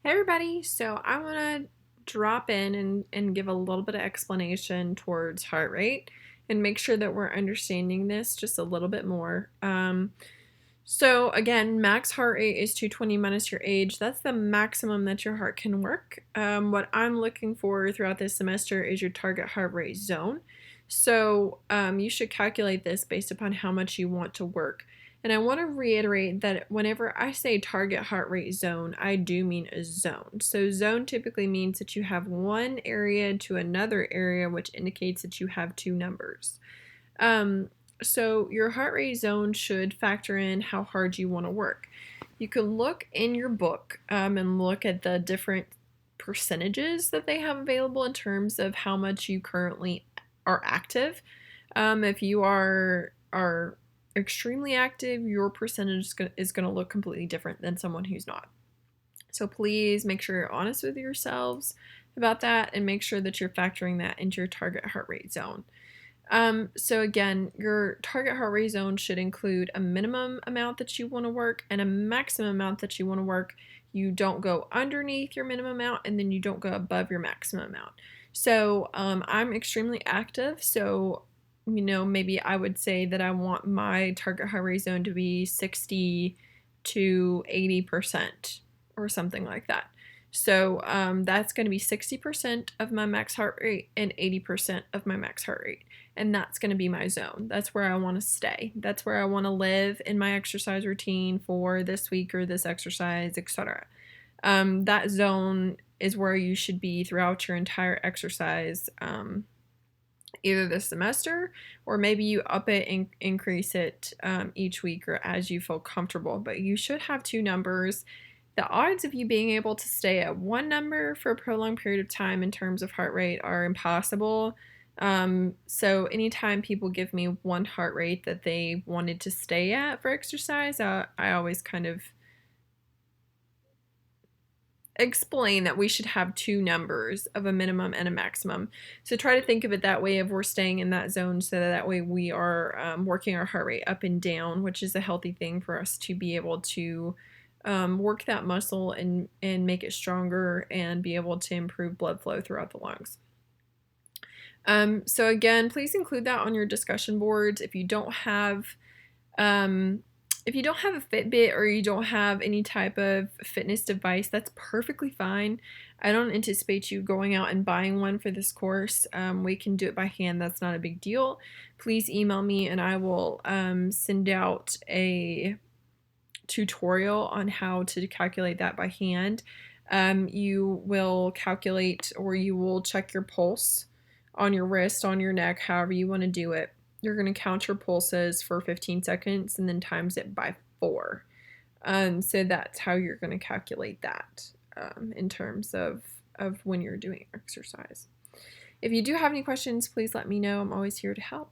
Hey everybody, so I want to drop in and give a little bit of explanation towards heart rate and make sure that we're understanding this just a little bit more. So again, max heart rate is 220 minus your age. That's the maximum that your heart can work. What I'm looking for throughout this semester is your target heart rate zone. So you should calculate this based upon how much you want to work. And I want to reiterate that whenever I say target heart rate zone, I do mean a zone. So zone typically means that you have one area to another area, which indicates that you have two numbers. Um, so your heart rate zone should factor in how hard you want to work. You can look in your book and look at the different percentages that they have available in terms of how much you currently are active. If you are extremely active, your percentage is going to look completely different than someone who's not. So please make sure you're honest with yourselves about that and make sure that you're factoring that into your target heart rate zone. So again, your target heart rate zone should include a minimum amount that you want to work and a maximum amount that you want to work. You don't go underneath your minimum amount and then you don't go above your maximum amount. So I'm extremely active, so maybe I would say that I want my target heart rate zone to be 60 to 80% or something like that. So that's going to be 60% of my max heart rate and 80% of my max heart rate. And that's going to be my zone. That's where I want to stay. That's where I want to live in my exercise routine for this week or this exercise, etc. That zone is where you should be throughout your entire exercise, either this semester or maybe you up it and increase it each week or as you feel comfortable. But you should have two numbers. The odds of you being able to stay at one number for a prolonged period of time in terms of heart rate are impossible. So anytime people give me one heart rate that they wanted to stay at for exercise, I always kind of explain that we should have two numbers of a minimum and a maximum. So try to think of it that way if we're staying in that zone so that way we are working our heart rate up and down, which is a healthy thing for us to be able to work that muscle and make it stronger and be able to improve blood flow throughout the lungs. So again, please include that on your discussion boards. If you don't have a Fitbit or you don't have any type of fitness device, that's perfectly fine. I don't anticipate you going out and buying one for this course. We can do it by hand. That's not a big deal. Please email me and I will send out a tutorial on how to calculate that by hand. You will calculate or you will check your pulse on your wrist, on your neck, however you want to do it. You're going to count your pulses for 15 seconds and then times it by 4. So that's how you're going to calculate that in terms of when you're doing exercise. If you do have any questions, please let me know. I'm always here to help.